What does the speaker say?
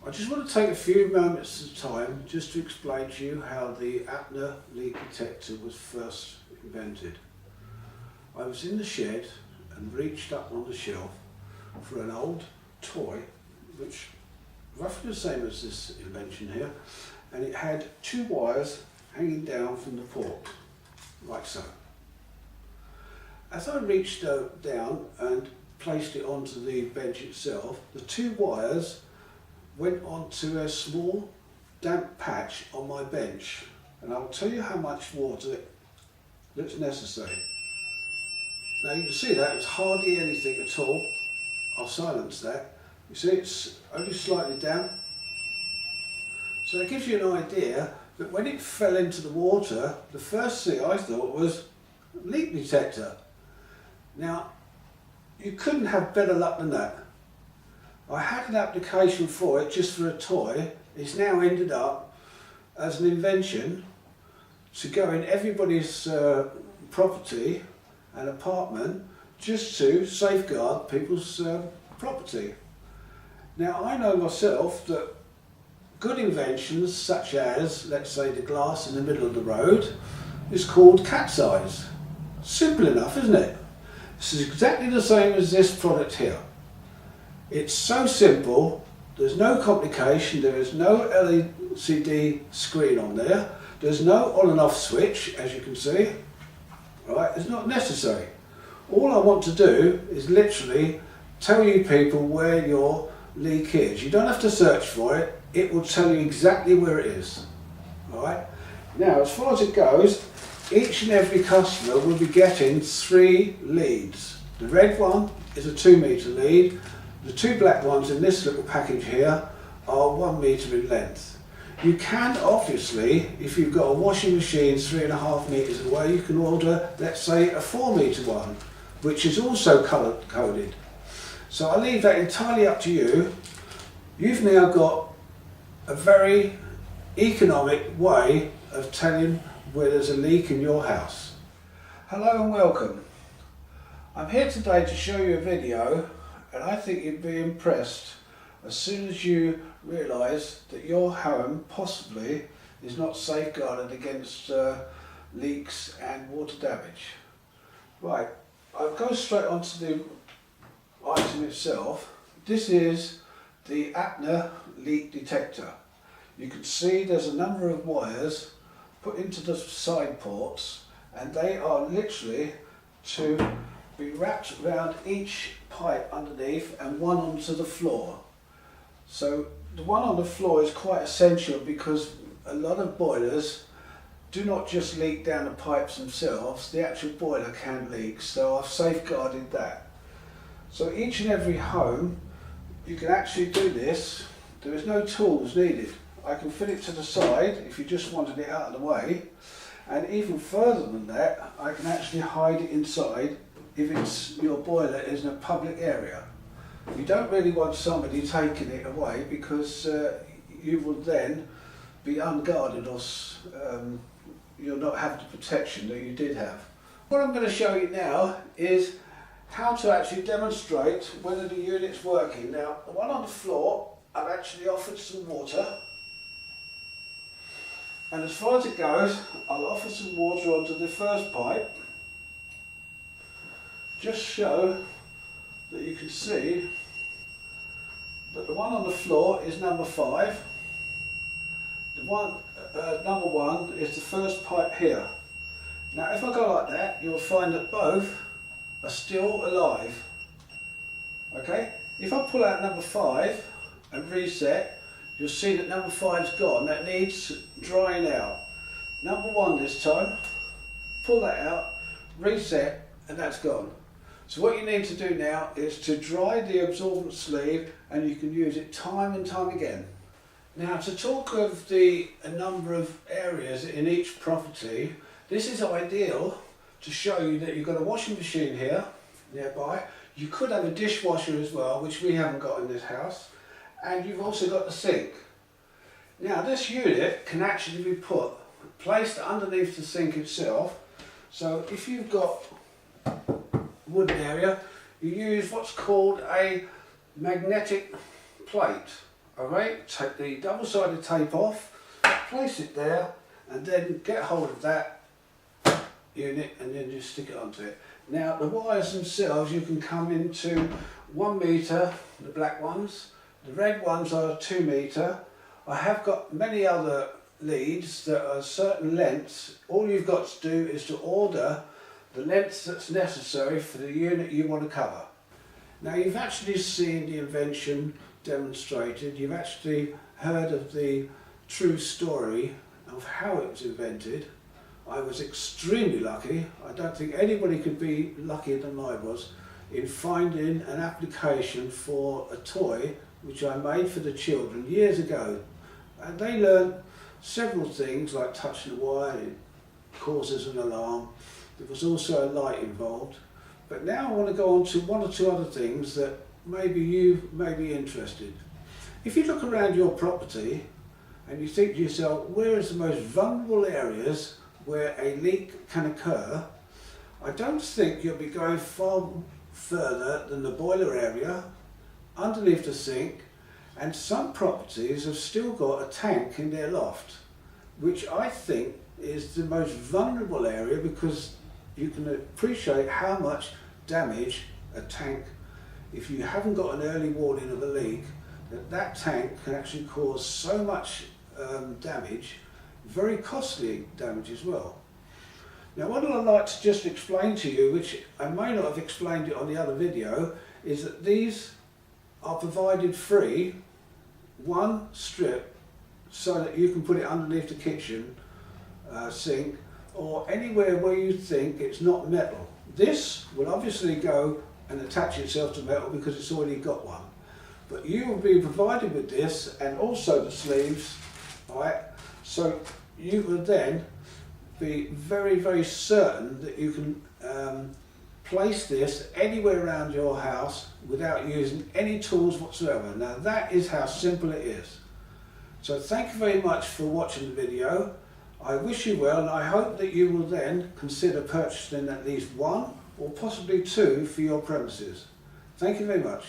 I just want to take a few moments of time just to explain to you how the APNA leak detector was first invented. I was in the shed and reached up on the shelf for an old toy, which roughly the same as this invention here, and it had two wires hanging down from the port, like so. As I reached down and placed it onto the bench itself, the two wires went onto a small damp patch on my bench, and I'll tell you how much water that's necessary. Now you can see that it's hardly anything at all. I'll silence that. You see it's only slightly damp. So it gives you an idea that when it fell into the water, the first thing I thought was leak detector. Now you couldn't have better luck than that. I had an application for it just for a toy. It's now ended up as an invention to go in everybody's property and apartment just to safeguard people's property. Now I know myself that good inventions such as, let's say, the glass in the middle of the road is called cat's eyes. Simple enough, isn't it? This is exactly the same as this product here. It's so simple, there's no complication, there is no LCD screen on there, there's no on and off switch, as you can see, right? It's not necessary. All I want to do is literally tell you people where your leak is. You don't have to search for it, it will tell you exactly where it is. Alright? Now, as far as it goes, each and every customer will be getting 3 leads. The red one is a 2 metre lead. The 2 black ones in this little package here are 1 metre in length. You can obviously, if you've got a washing machine 3.5 metres away, you can order, let's say, a 4 metre one, which is also colour coded. So I leave that entirely up to you. You've now got a very economic way of telling where there's a leak in your house. Hello and welcome. I'm here today to show you a video, and I think you'd be impressed as soon as you realise that your home possibly is not safeguarded against leaks and water damage. Right, I'll go straight onto the item itself. This is the APNA leak detector. You can see there's a number of wires put into the side ports, and they are literally to be wrapped around each pipe underneath and one onto the floor. So the one on the floor is quite essential because a lot of boilers do not just leak down the pipes themselves, the actual boiler can leak, so I've safeguarded that. So each and every home you can actually do this. There is no tools needed. I can fit it to the side if you just wanted it out of the way, and even further than that I can actually hide it inside if it's your boiler is in a public area. You don't really want somebody taking it away because you will then be unguarded, or you'll not have the protection that you did have. What I'm going to show you now is how to actually demonstrate whether the unit's working. Now, the one on the floor, I've actually offered some water, and as far as it goes, I'll offer some water onto the first pipe. Just show that you can see that the one on the floor is number 5. The one, number 1 is the first pipe here. Now if I go like that, you'll find that both are still alive. Okay? If I pull out number 5 and reset, you'll see that number 5's gone. That needs drying out. Number 1 this time, pull that out, reset, and that's gone. So what you need to do now is to dry the absorbent sleeve, and you can use it time and time again. Now, to talk of a number of areas in each property, this is ideal to show you that you've got a washing machine here nearby. You could have a dishwasher as well, which we haven't got in this house, and you've also got the sink. Now this unit can actually be placed underneath the sink itself. So if you've got wooden area, you use what's called a magnetic plate. Alright, take the double-sided tape off, place it there, and then get hold of that unit and then just stick it onto it. Now the wires themselves, you can come into 1 metre, the black ones. The red ones are 2 metre. I have got many other leads that are certain lengths. All you've got to do is to order the length that's necessary for the unit you want to cover. Now you've actually seen the invention demonstrated, you've actually heard of the true story of how it was invented. I was extremely lucky. I don't think anybody could be luckier than I was in finding an application for a toy which I made for the children years ago. And they learned several things like touching the wire, it causes an alarm. There was also a light involved. But now I want to go on to 1 or 2 other things that maybe you may be interested. If you look around your property and you think to yourself, where is the most vulnerable areas where a leak can occur, I don't think you'll be going far further than the boiler area, underneath the sink, and some properties have still got a tank in their loft, which I think is the most vulnerable area because you can appreciate how much damage a tank, if you haven't got an early warning of a leak, that tank can actually cause so much damage, very costly damage as well. Now what I'd like to just explain to you, which I may not have explained it on the other video, is that these are provided free, 1 strip, so that you can put it underneath the kitchen sink or anywhere where you think it's not metal. This will obviously go and attach itself to metal because it's already got one. But you will be provided with this and also the sleeves, right? So you will then be very, very certain that you can place this anywhere around your house without using any tools whatsoever. Now that is how simple it is. So thank you very much for watching the video. I wish you well and I hope that you will then consider purchasing at least 1 or possibly 2 for your premises. Thank you very much.